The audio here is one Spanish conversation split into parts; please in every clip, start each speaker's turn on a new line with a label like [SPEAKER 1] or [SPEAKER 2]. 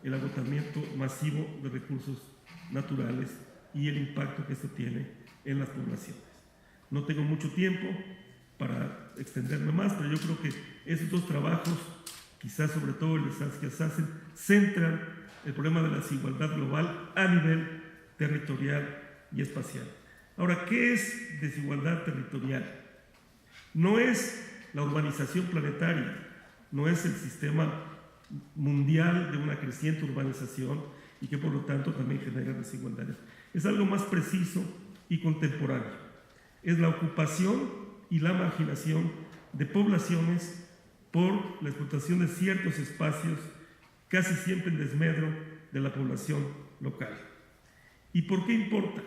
[SPEAKER 1] el agotamiento masivo de recursos naturales y el impacto que esto tiene en las poblaciones. No tengo mucho tiempo para extenderme más, pero yo creo que esos dos trabajos, quizás sobre todo el de Saskia Sassen, centran el problema de la desigualdad global a nivel territorial y espacial. Ahora, ¿qué es desigualdad territorial? No es la urbanización planetaria, no es el sistema mundial de una creciente urbanización y que por lo tanto también genera desigualdades. Es algo más preciso y contemporáneo. Es la ocupación y la marginación de poblaciones por la explotación de ciertos espacios, casi siempre en desmedro de la población local. ¿Y por qué importa?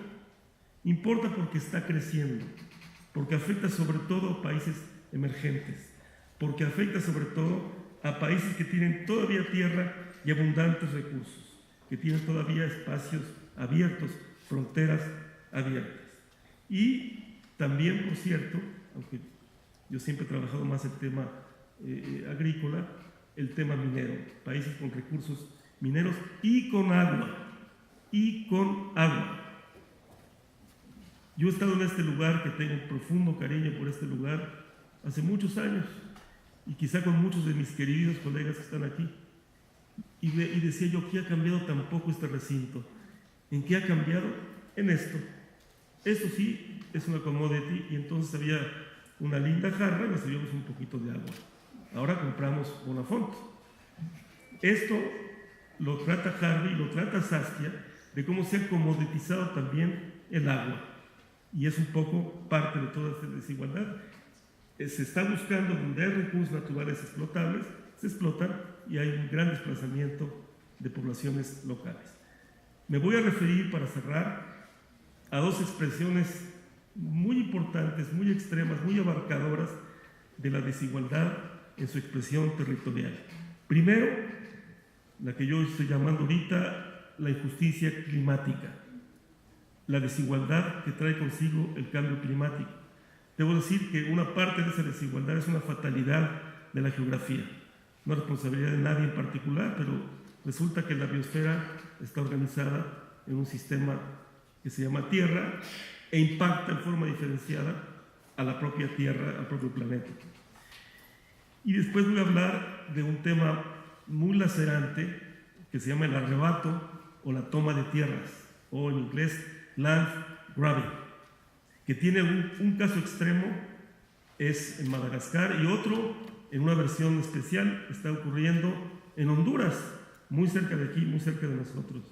[SPEAKER 1] Importa porque está creciendo, porque afecta sobre todo a países emergentes, porque afecta sobre todo a países que tienen todavía tierra y abundantes recursos, que tienen todavía espacios abiertos, fronteras abiertas. Y también, por cierto, aunque yo siempre he trabajado más el tema agrícola, el tema minero, países con recursos mineros y con agua, Yo he estado en este lugar, que tengo un profundo cariño por este lugar, hace muchos años, y quizá con muchos de mis queridos colegas que están aquí, y decía yo, ¿qué ha cambiado tan poco este recinto? ¿En qué ha cambiado? En esto. Esto sí es una commodity, y entonces había una linda jarra y nos servíamos un poquito de agua. Ahora compramos Bonafont. Esto lo trata Harvey, lo trata Saskia, de cómo se ha commoditizado también el agua. Y es un poco parte de toda esta desigualdad. Se está buscando donde hay recursos naturales explotables, se explotan y hay un gran desplazamiento de poblaciones locales. Me voy a referir, para cerrar, a dos expresiones muy importantes, muy extremas, muy abarcadoras de la desigualdad en su expresión territorial. Primero, la que yo estoy llamando ahorita la injusticia climática, la desigualdad que trae consigo el cambio climático. Debo decir que una parte de esa desigualdad es una fatalidad de la geografía, no responsabilidad de nadie en particular, pero resulta que la biosfera está organizada en un sistema que se llama Tierra e impacta en forma diferenciada a la propia Tierra, al propio planeta. Y después voy a hablar de un tema muy lacerante que se llama el arrebato o la toma de tierras, o en inglés land grabbing, que tiene un caso extremo, es en Madagascar, y otro, en una versión especial, está ocurriendo en Honduras, muy cerca de aquí, muy cerca de nosotros.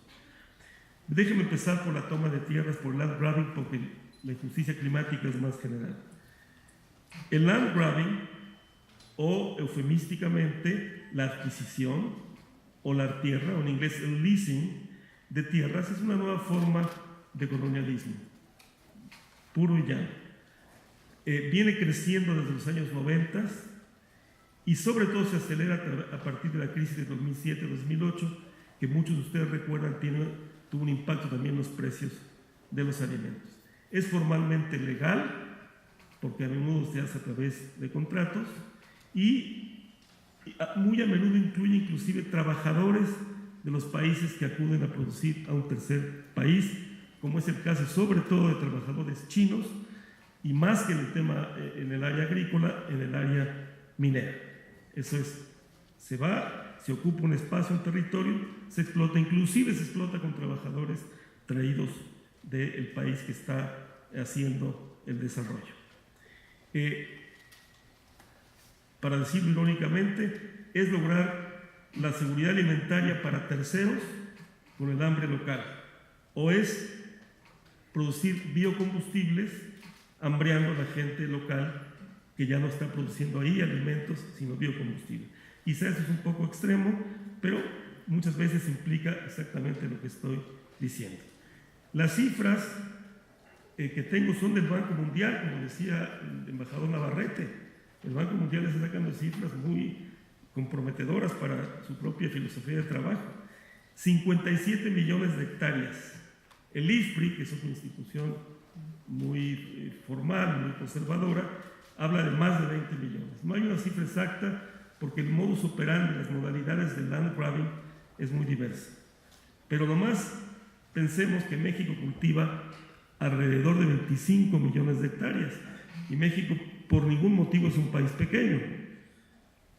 [SPEAKER 1] Déjenme empezar por la toma de tierras, por land grabbing, porque la injusticia climática es más general. El land grabbing, o eufemísticamente la adquisición o la tierra, o en inglés el leasing de tierras, es una nueva forma de colonialismo, puro y llano. Viene creciendo desde los años 90 y sobre todo se acelera a partir de la crisis de 2007-2008, que muchos de ustedes recuerdan tuvo un impacto también en los precios de los alimentos. Es formalmente legal, porque a menudo se hace a través de contratos, y muy a menudo incluye inclusive trabajadores de los países que acuden a producir a un tercer país, como es el caso sobre todo de trabajadores chinos, y más que en el tema en el área agrícola, en el área minera. Eso es, se ocupa un espacio, un territorio, se explota, inclusive se explota con trabajadores traídos del país que está haciendo el desarrollo. Para decirlo irónicamente, es lograr la seguridad alimentaria para terceros con el hambre local, o es producir biocombustibles hambreando a la gente local que ya no está produciendo ahí alimentos, sino biocombustibles. Quizás eso es un poco extremo, pero muchas veces implica exactamente lo que estoy diciendo. Las cifras que tengo son del Banco Mundial, como decía el embajador Navarrete. El Banco Mundial está sacando cifras muy comprometedoras para su propia filosofía de trabajo. 57 millones de hectáreas. El IFPRI, que es otra institución muy formal, muy conservadora, habla de más de 20 millones. No hay una cifra exacta porque el modus operandi, las modalidades del land grabbing es muy diversa. Pero nomás pensemos que México cultiva alrededor de 25 millones de hectáreas y México por ningún motivo es un país pequeño.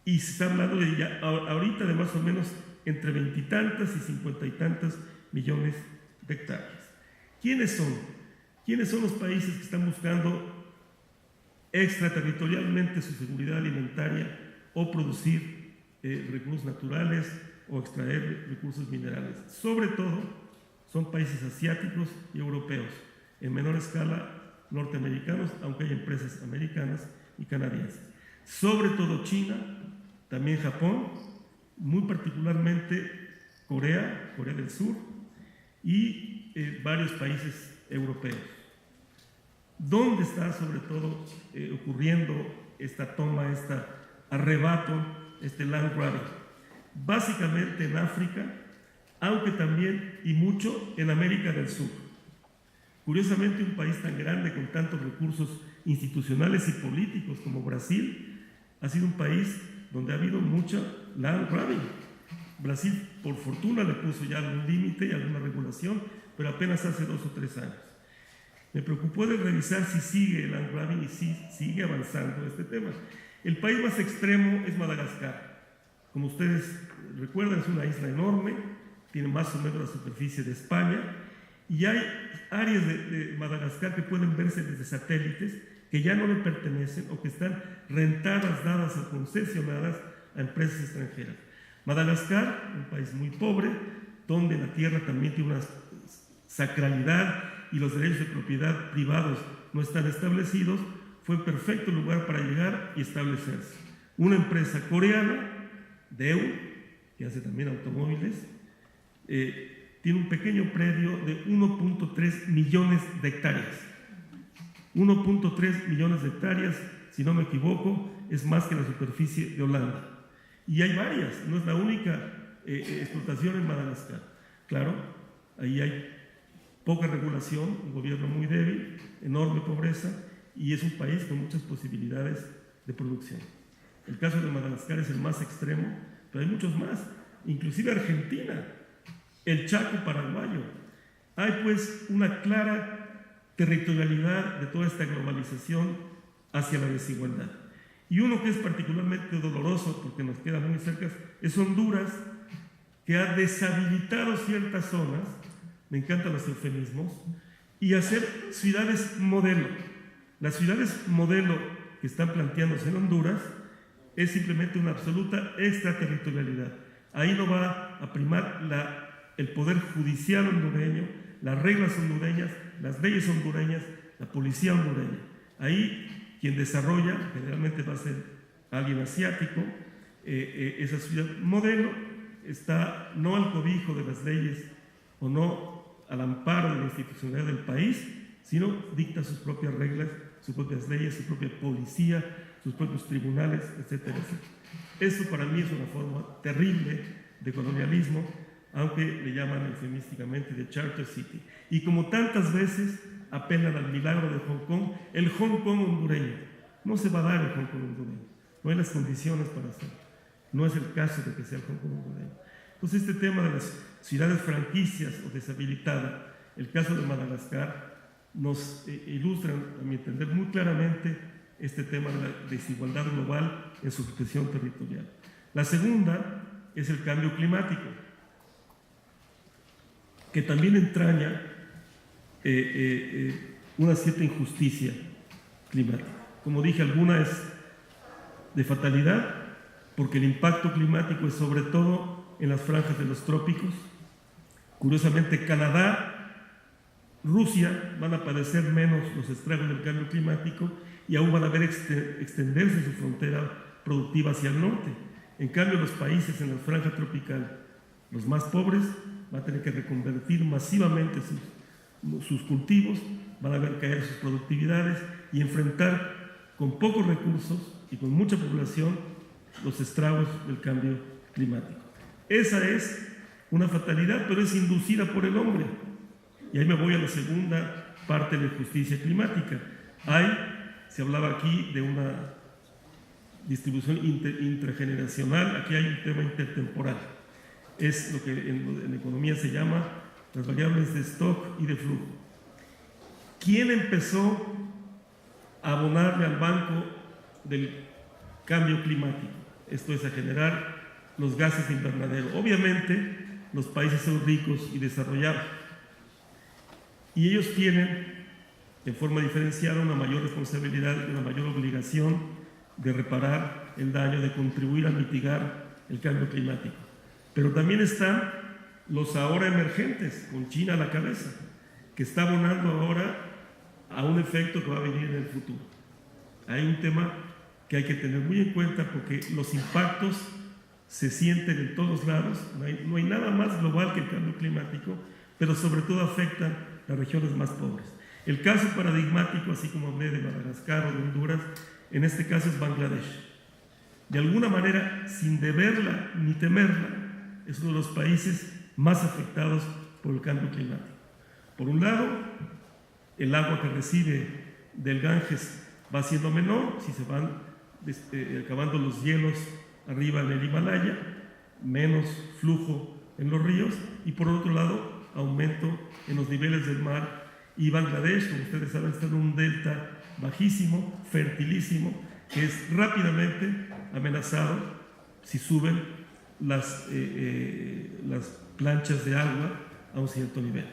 [SPEAKER 1] Y se está hablando de ya, ahorita de más o menos entre 20 y tantas y 50 y tantas millones de hectáreas. ¿Quiénes son? ¿Quiénes son los países que están buscando extraterritorialmente su seguridad alimentaria o producir recursos naturales o extraer recursos minerales? Sobre todo son países asiáticos y europeos, en menor escala norteamericanos, aunque hay empresas americanas y canadienses. Sobre todo China, también Japón, muy particularmente Corea del Sur y varios países europeos. ¿Dónde está sobre todo ocurriendo esta toma, este arrebato, este land grabbing? Básicamente en África, aunque también y mucho en América del Sur. Curiosamente, un país tan grande con tantos recursos institucionales y políticos como Brasil ha sido un país donde ha habido mucha land grabbing. Brasil, por fortuna, le puso ya algún límite y alguna regulación, pero apenas hace 2 o 3 años. Me preocupó de revisar si sigue el land grabbing y si sigue avanzando este tema. El país más extremo es Madagascar. Como ustedes recuerdan, es una isla enorme, tiene más o menos la superficie de España, y hay áreas de Madagascar que pueden verse desde satélites que ya no le pertenecen o que están rentadas, dadas o concesionadas a empresas extranjeras. Madagascar, un país muy pobre, donde la tierra también tiene una sacralidad y los derechos de propiedad privados no están establecidos, fue perfecto lugar para llegar y establecerse. Una empresa coreana, Daewoo, que hace también automóviles, tiene un pequeño predio de 1.3 millones de hectáreas. 1.3 millones de hectáreas, si no me equivoco, es más que la superficie de Holanda. Y hay varias, no es la única explotación en Madagascar. Claro, ahí hay poca regulación, un gobierno muy débil, enorme pobreza, y es un país con muchas posibilidades de producción. El caso de Madagascar es el más extremo, pero hay muchos más, inclusive Argentina, el Chaco paraguayo. Hay pues una clara territorialidad de toda esta globalización hacia la desigualdad. Y uno que es particularmente doloroso, porque nos queda muy cerca, es Honduras, que ha deshabilitado ciertas zonas, me encantan los eufemismos, y hacer ciudades modelo. Las ciudades modelo que están planteándose en Honduras es simplemente una absoluta extraterritorialidad. Ahí no va a primar el poder judicial hondureño, las reglas hondureñas, las leyes hondureñas, la policía hondureña. Ahí quien desarrolla, generalmente va a ser alguien asiático, esa ciudad modelo está no al cobijo de las leyes o no al amparo de la institucionalidad del país, sino dicta sus propias reglas, sus propias leyes, su propia policía, sus propios tribunales, etcétera, etcétera. Eso para mí es una forma terrible de colonialismo, aunque le llaman eufemísticamente de Charter City. Y como tantas veces apelan al milagro de Hong Kong, el Hong Kong hondureño. No se va a dar el Hong Kong hondureño. No hay las condiciones para hacerlo. No es el caso de que sea el Hong Kong hondureño. Entonces este tema de las ciudades franquicias o deshabilitadas, el caso de Madagascar, nos ilustra, a mi entender, muy claramente este tema de la desigualdad global en su expresión territorial. La segunda es el cambio climático, que también entraña una cierta injusticia climática. Como dije, alguna es de fatalidad, porque el impacto climático es sobre todo en las franjas de los trópicos. Curiosamente, Canadá, Rusia van a padecer menos los estragos del cambio climático y aún van a ver extenderse su frontera productiva hacia el norte. En cambio, los países en la franja tropical, los más pobres, van a tener que reconvertir masivamente sus cultivos, van a ver caer sus productividades y enfrentar con pocos recursos y con mucha población los estragos del cambio climático. Esa es una fatalidad, pero es inducida por el hombre. Y ahí me voy a la segunda parte de la justicia climática. Se hablaba aquí de una distribución intrageneracional, aquí hay un tema intertemporal. es lo que en economía se llama las variables de stock y de flujo. ¿Quién empezó a abonarle al banco del cambio climático? Esto es, a generar los gases de invernadero. Obviamente, los países son ricos y desarrollados, y ellos tienen, de forma diferenciada, una mayor responsabilidad y una mayor obligación de reparar el daño, de contribuir a mitigar el cambio climático. Pero también están los ahora emergentes, con China a la cabeza, que está abonando ahora a un efecto que va a venir en el futuro. Hay un tema que hay que tener muy en cuenta, porque los impactos se sienten en todos lados. No hay nada más global que el cambio climático, pero sobre todo afectan las regiones más pobres. El caso paradigmático, así como hablé de Madagascar o de Honduras, en este caso es Bangladesh. De alguna manera, sin deberla ni temerla, es uno de los países más afectados por el cambio climático. Por un lado, el agua que recibe del Ganges va siendo menor, si se van acabando los hielos arriba en el Himalaya, menos flujo en los ríos, y por otro lado, aumento en los niveles del mar. Y Bangladesh, como ustedes saben, está en un delta bajísimo, fertilísimo, que es rápidamente amenazado si suben las planchas de agua a un cierto nivel.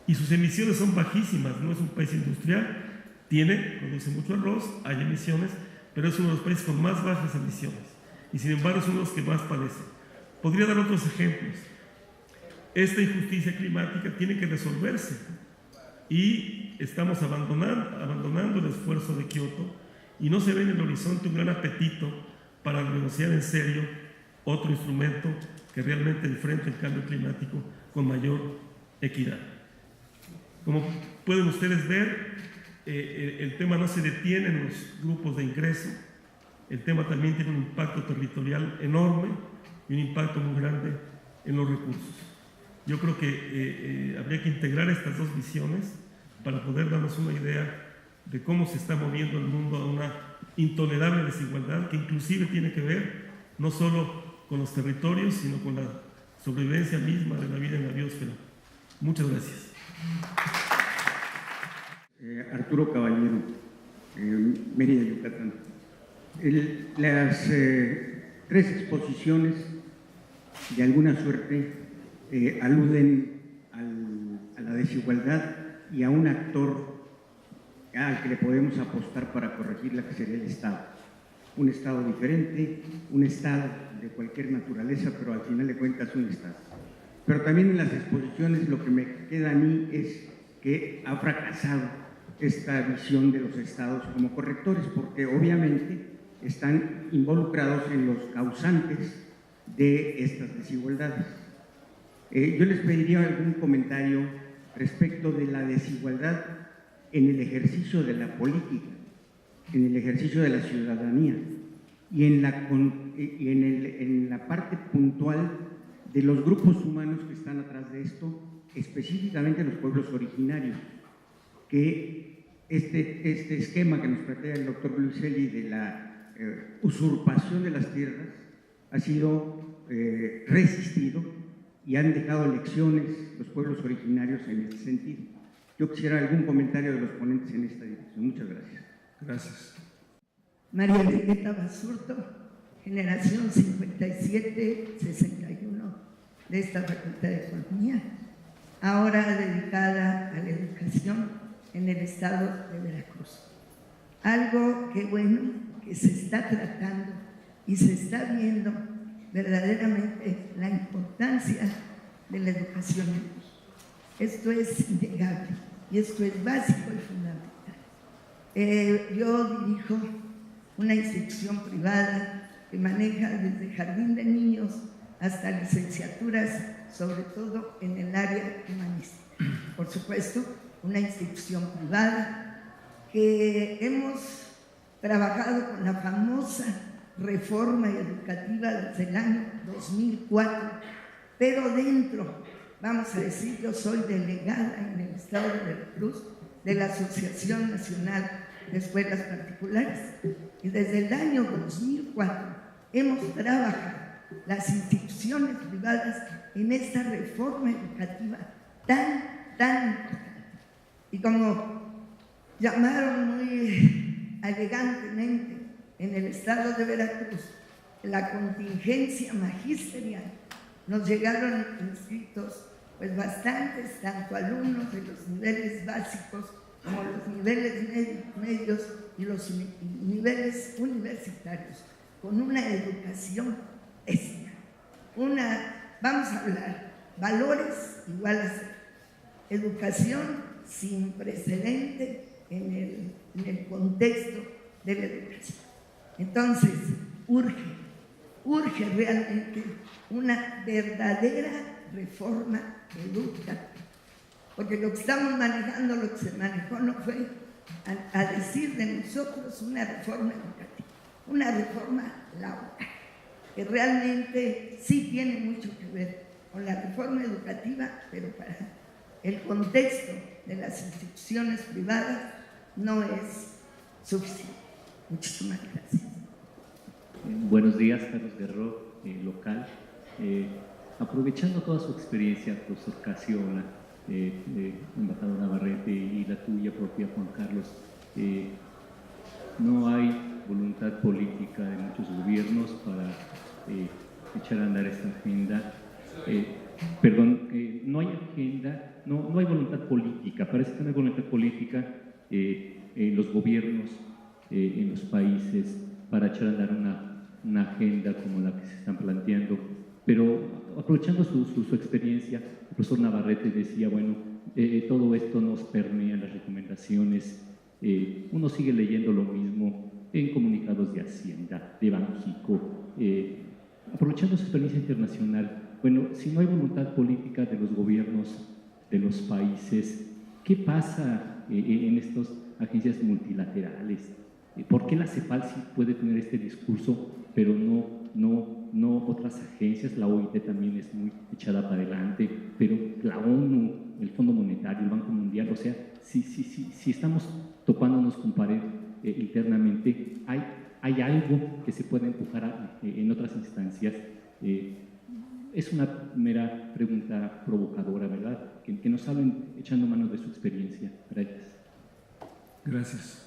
[SPEAKER 1] Y sus emisiones son bajísimas, no es un país industrial, produce mucho arroz, hay emisiones, pero es uno de los países con más bajas emisiones, y sin embargo es uno de los que más padecen. Podría dar otros ejemplos. Esta injusticia climática tiene que resolverse, y estamos abandonando el esfuerzo de Kioto, y no se ve en el horizonte un gran apetito para negociar en serio otro instrumento que realmente enfrente el cambio climático con mayor equidad. Como pueden ustedes ver, el tema no se detiene en los grupos de ingreso. El tema también tiene un impacto territorial enorme y un impacto muy grande en los recursos. Yo creo que habría que integrar estas dos visiones para poder darnos una idea de cómo se está moviendo el mundo a una intolerable desigualdad, que inclusive tiene que ver no solo con los territorios, sino con la sobrevivencia misma de la vida en la biosfera. Muchas gracias.
[SPEAKER 2] Arturo Caballero, Mérida, Yucatán. Las tres exposiciones, de alguna suerte, aluden a la desigualdad y a un actor al que le podemos apostar para corregirla, que sería el Estado. Un Estado diferente, un Estado de cualquier naturaleza, pero al final de cuentas un Estado. Pero también en las exposiciones lo que me queda a mí es que ha fracasado esta visión de los Estados como correctores, porque obviamente están involucrados en los causantes de estas desigualdades. Yo les pediría algún comentario respecto de la desigualdad en el ejercicio de la política, en el ejercicio de la ciudadanía y en la parte puntual de los grupos humanos que están atrás de esto, específicamente los pueblos originarios, que este esquema que nos plantea el doctor Luiselli de la usurpación de las tierras ha sido resistido y han dejado lecciones los pueblos originarios en este sentido. Yo quisiera algún comentario de los ponentes en esta dirección. Muchas gracias.
[SPEAKER 1] Gracias.
[SPEAKER 3] María Elena Basurto, generación 57-61 de esta Facultad de Economía, ahora dedicada a la educación en el estado de Veracruz. Algo que bueno, que se está tratando y se está viendo verdaderamente la importancia de la educación en México. Esto es innegable y esto es básico y fundamental. Yo dirijo una institución privada que maneja desde jardín de niños hasta licenciaturas, sobre todo en el área humanística. Por supuesto, una institución privada que hemos trabajado con la famosa reforma educativa desde el año 2004, pero dentro, vamos a decir, yo soy delegada en el estado de Veracruz de la Asociación Nacional de Escuelas Particulares, y desde el año 2004 hemos trabajado las instituciones privadas en esta reforma educativa tan importante. Y como llamaron muy elegantemente en el estado de Veracruz, la contingencia magisterial, nos llegaron inscritos pues bastantes, tanto alumnos de los niveles básicos como los niveles medios y los niveles universitarios, con una educación pésima. Vamos a hablar, valores igual a cero, educación sin precedente en el contexto de la educación. Entonces, urge realmente una verdadera reforma educativa, porque lo que estamos manejando, lo que se manejó no fue, a decir de nosotros, una reforma educativa, una reforma laboral, que realmente sí tiene mucho que ver con la reforma educativa, pero para el contexto de las instituciones privadas no es suficiente. Muchísimas gracias.
[SPEAKER 4] Buenos días, Carlos Guerrero, local. Aprovechando toda su experiencia, profesor Cassiola, embajador Navarrete y la tuya propia, Juan Carlos, no hay voluntad política de muchos gobiernos para echar a andar esta agenda. No hay agenda, no hay voluntad política, parece que no hay voluntad política en los gobiernos, en los países, para echar a andar una agenda como la que se están planteando. Pero aprovechando su experiencia, el profesor Navarrete decía, bueno, todo esto nos permea en las recomendaciones, uno sigue leyendo lo mismo en comunicados de Hacienda, de Banxico, aprovechando su experiencia internacional. Bueno, si no hay voluntad política de los gobiernos de los países, ¿qué pasa en estas agencias multilaterales? ¿Por qué la CEPAL sí puede tener este discurso, pero no otras agencias? La OIT también es muy echada para adelante, pero la ONU, el Fondo Monetario, el Banco Mundial, o sea, si estamos topándonos con pared internamente, hay algo que se puede empujar en otras instancias. Es una mera pregunta provocadora, ¿verdad? Que nos hablen echando mano de su experiencia. Gracias.
[SPEAKER 5] Gracias.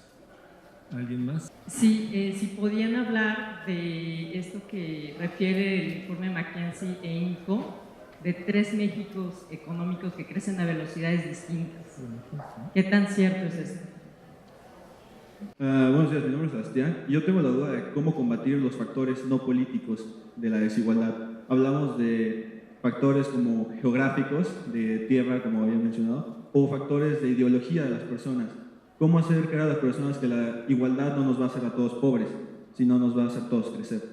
[SPEAKER 5] ¿Alguien más?
[SPEAKER 6] Sí, si podían hablar de esto que refiere el informe McKinsey e INCO, de 3 Méxicos económicos que crecen a velocidades distintas. ¿Qué tan cierto es esto?
[SPEAKER 7] Buenos días, mi nombre es Sebastián. Yo tengo la duda de cómo combatir los factores no políticos de la desigualdad. Hablamos de factores como geográficos, de tierra, como había mencionado, o factores de ideología de las personas. ¿Cómo hacer creer a las personas que la igualdad no nos va a hacer a todos pobres, sino nos va a hacer a todos crecer?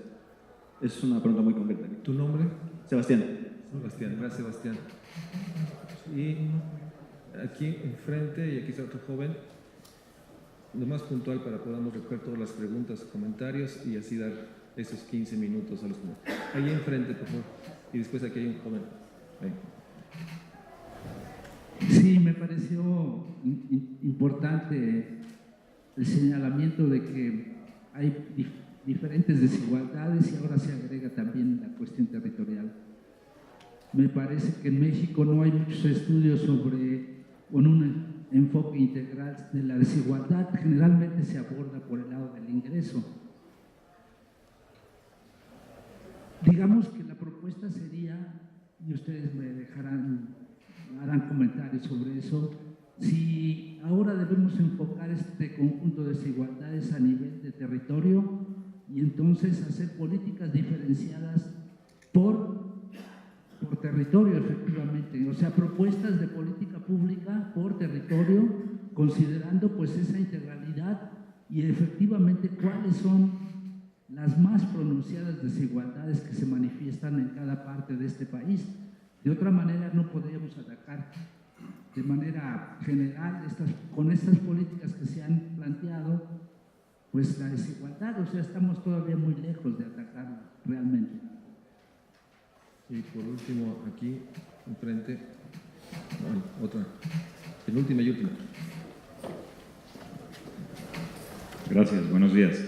[SPEAKER 7] Esa es una pregunta muy concreta.
[SPEAKER 5] ¿Tu nombre?
[SPEAKER 7] Sebastián.
[SPEAKER 5] Sebastián, gracias Sebastián. Y aquí enfrente, y aquí está otro joven, lo más puntual para podamos recoger todas las preguntas, comentarios y así dar esos 15 minutos a los comentarios. Ahí enfrente, por favor. Y después aquí hay un joven. Ahí.
[SPEAKER 8] Sí, me pareció importante el señalamiento de que hay diferentes desigualdades y ahora se agrega también la cuestión territorial. Me parece que en México no hay muchos estudios con un enfoque integral de la desigualdad. Generalmente se aborda por el lado del ingreso. Digamos que la propuesta sería, y ustedes me harán comentarios sobre eso, si ahora debemos enfocar este conjunto de desigualdades a nivel de territorio y entonces hacer políticas diferenciadas por territorio, efectivamente, o sea, propuestas de política pública por territorio, considerando pues esa integralidad y efectivamente cuáles son las más pronunciadas desigualdades que se manifiestan en cada parte de este país. De otra manera no podríamos atacar de manera general con estas políticas que se han planteado pues la desigualdad, o sea, estamos todavía muy lejos de atacarla realmente.
[SPEAKER 5] Y por último, aquí enfrente, otra, penúltima y última.
[SPEAKER 9] Gracias, buenos días.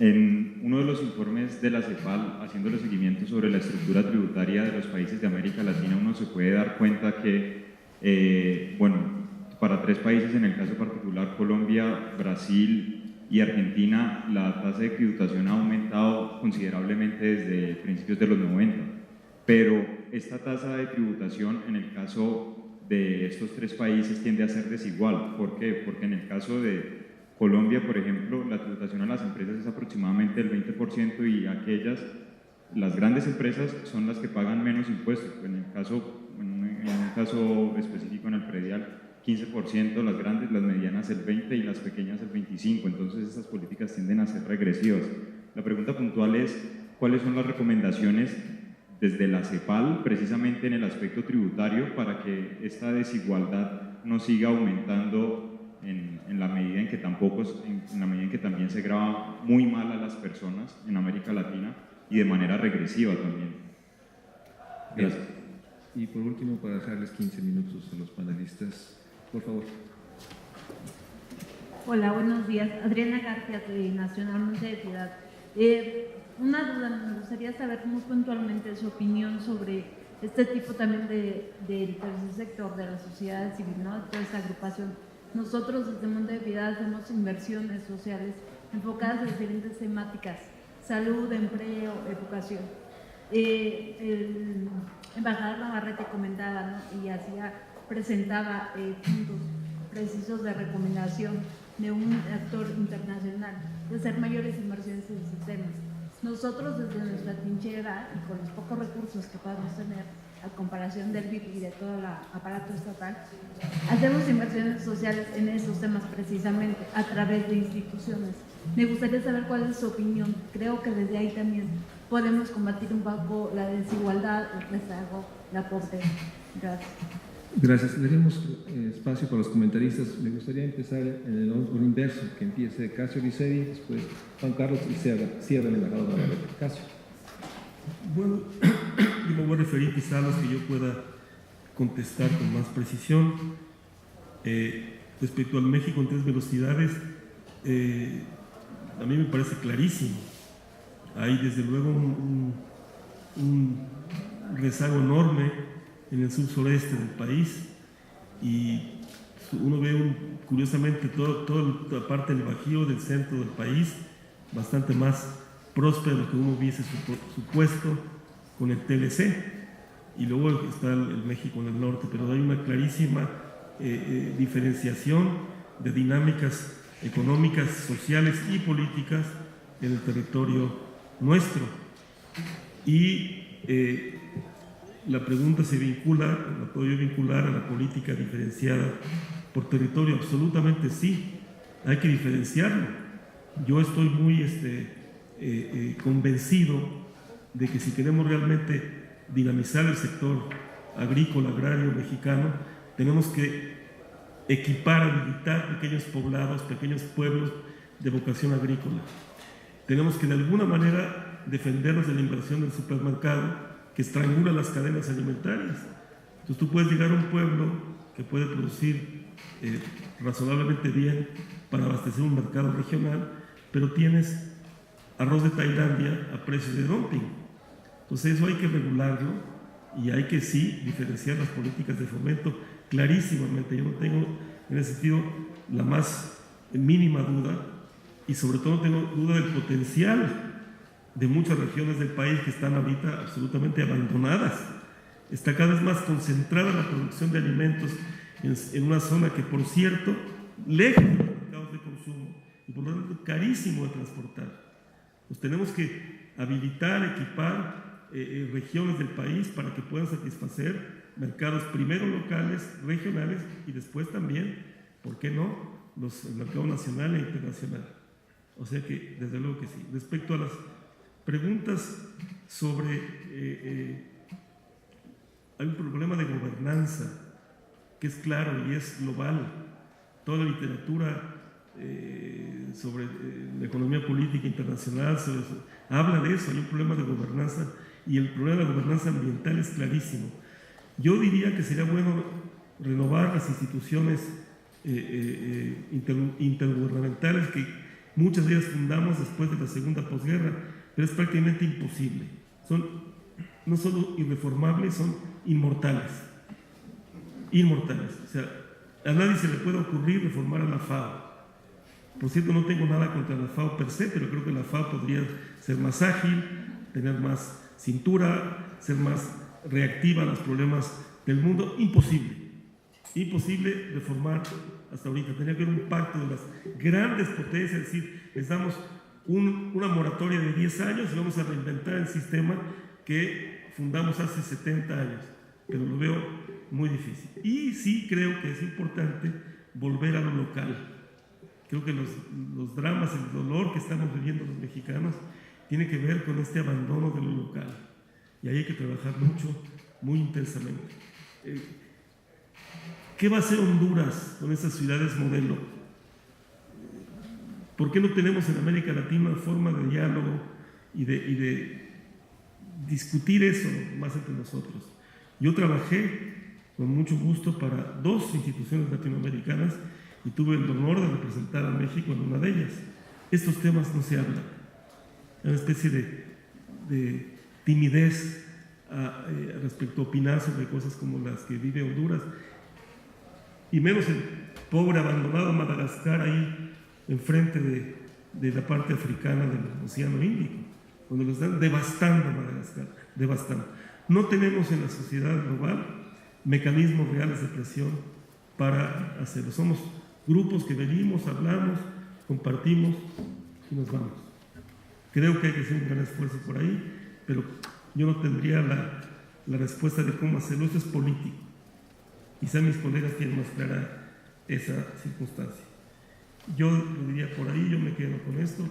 [SPEAKER 9] En uno de los informes de la CEPAL, haciéndole seguimiento sobre la estructura tributaria de los países de América Latina, uno se puede dar cuenta que, bueno, para 3 países, en el caso particular Colombia, Brasil y Argentina, la tasa de tributación ha aumentado considerablemente desde principios de los 90. Pero esta tasa de tributación en el caso de estos 3 países tiende a ser desigual. ¿Por qué? Porque en el caso de Colombia, por ejemplo, la tributación a las empresas es aproximadamente el 20% y las grandes empresas son las que pagan menos impuestos. En un caso específico en el predial, 15%, las grandes, las medianas el 20% y las pequeñas el 25%. Entonces estas políticas tienden a ser regresivas. La pregunta puntual es, ¿cuáles son las recomendaciones desde la CEPAL, precisamente en el aspecto tributario, para que esta desigualdad no siga aumentando en la medida en que también se grava muy mal a las personas en América Latina y de manera regresiva también? Gracias.
[SPEAKER 5] Y por último, para dejarles 15 minutos a los panelistas, por favor.
[SPEAKER 10] Hola, buenos días. Adriana García, de Nacional Monte de Piedad. Una duda, me gustaría saber muy puntualmente su opinión sobre este tipo también del tercer sector, de la sociedad civil, ¿no? Toda esta agrupación. Nosotros desde Monte de Piedad hacemos inversiones sociales enfocadas en diferentes temáticas: salud, empleo, educación. El embajador Navarrete comentaba, ¿no? Y presentaba puntos precisos de recomendación de un actor internacional de hacer mayores inversiones en sistemas. Nosotros desde nuestra trinchera y con los pocos recursos que podemos tener a comparación del BIP y de todo el aparato estatal, hacemos inversiones sociales en esos temas precisamente a través de instituciones. Me gustaría saber cuál es su opinión. Creo que desde ahí también podemos combatir un poco la desigualdad, el rezago, la pobreza. Gracias.
[SPEAKER 5] Gracias. Daremos espacio para los comentaristas. Me gustaría empezar en el orden inverso, que empiece Casio Liceri, después Juan Carlos y cierra el embajador Navarrete. Casio.
[SPEAKER 1] Bueno, yo me voy a referir quizá a los que yo pueda contestar con más precisión. Respecto al México en 3 velocidades, a mí me parece clarísimo. Hay desde luego un rezago enorme en el sur-sureste del país, y uno ve curiosamente toda la parte del Bajío, del centro del país, bastante más próspero de lo que uno hubiese supuesto con el TLC, y luego está el México en el norte, pero hay una clarísima diferenciación de dinámicas económicas, sociales y políticas en el territorio nuestro. Y la pregunta la puedo yo vincular a la política diferenciada por territorio. Absolutamente sí, hay que diferenciarlo. Yo estoy muy convencido de que si queremos realmente dinamizar el sector agrícola, agrario mexicano, tenemos que equipar, habilitar pequeños poblados, pequeños pueblos de vocación agrícola. Tenemos que de alguna manera defendernos de la inversión del supermercado que estrangula las cadenas alimentarias. Entonces tú puedes llegar a un pueblo que puede producir razonablemente bien para abastecer un mercado regional, pero tienes arroz de Tailandia a precios de dumping. Entonces eso hay que regularlo y hay que sí diferenciar las políticas de fomento clarísimamente. Yo no tengo en ese sentido la más mínima duda, y sobre todo no tengo duda del potencial de muchas regiones del país que están ahorita absolutamente abandonadas. Está cada vez más concentrada la producción de alimentos en una zona que, por cierto, lejos de los mercados de consumo y por lo tanto carísimo de transportar. Pues tenemos que habilitar, equipar regiones del país para que puedan satisfacer mercados primero locales, regionales y después también, ¿por qué no?, el mercado nacional e internacional. O sea que, desde luego que sí. Respecto a las preguntas sobre hay un problema de gobernanza que es claro y es global. Toda la literatura sobre la economía política internacional habla de eso. Hay un problema de gobernanza, y el problema de la gobernanza ambiental es clarísimo. Yo diría que sería bueno renovar las instituciones intergubernamentales Muchas de ellas fundamos después de la segunda posguerra, pero es prácticamente imposible. Son no solo irreformables, son inmortales. Inmortales. O sea, a nadie se le puede ocurrir reformar a la FAO. Por cierto, no tengo nada contra la FAO per se, pero creo que la FAO podría ser más ágil, tener más cintura, ser más reactiva a los problemas del mundo. Imposible. Imposible reformar hasta ahorita. Tenía que haber un pacto de las grandes potencias, es decir, les damos una moratoria de 10 años y vamos a reinventar el sistema que fundamos hace 70 años. Pero lo veo muy difícil. Y sí creo que es importante volver a lo local. Creo que los dramas, el dolor que estamos viviendo los mexicanos tiene que ver con este abandono de lo local. Y ahí hay que trabajar mucho, muy intensamente. ¿Qué va a hacer Honduras con esas ciudades modelo? ¿Por qué no tenemos en América Latina una forma de diálogo y de discutir eso más entre nosotros? Yo trabajé con mucho gusto para 2 instituciones latinoamericanas y tuve el honor de representar a México en una de ellas. Estos temas no se hablan. Hay una especie de timidez respecto a opinar sobre cosas como las que vive Honduras, y menos el pobre abandonado Madagascar ahí enfrente de la parte africana del Océano Índico, donde lo están devastando Madagascar, devastando. No tenemos en la sociedad global mecanismos reales de presión para hacerlo. Somos grupos que venimos, hablamos, compartimos y nos vamos. Creo que hay que hacer un gran esfuerzo por ahí, pero yo no tendría la respuesta de cómo hacerlo. Esto es político. Quizá mis colegas tienen más clara esa circunstancia. Yo lo diría por ahí, yo me quedo con esto,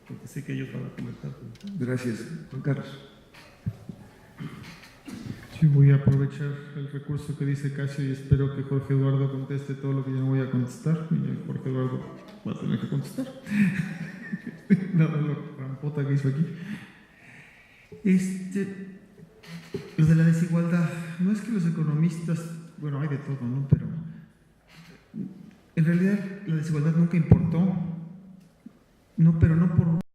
[SPEAKER 1] porque sé que ellos van a comentar.
[SPEAKER 11] Gracias. Juan Carlos.
[SPEAKER 12] Sí, voy a aprovechar el recurso que dice Casio y espero que Jorge Eduardo conteste todo lo que yo no voy a contestar, y Jorge Eduardo va a tener que contestar. Nada, lo rampota que hizo aquí. Lo de la desigualdad, no es que los economistas, bueno, hay de todo, ¿no? Pero en realidad la desigualdad nunca importó, no, pero no por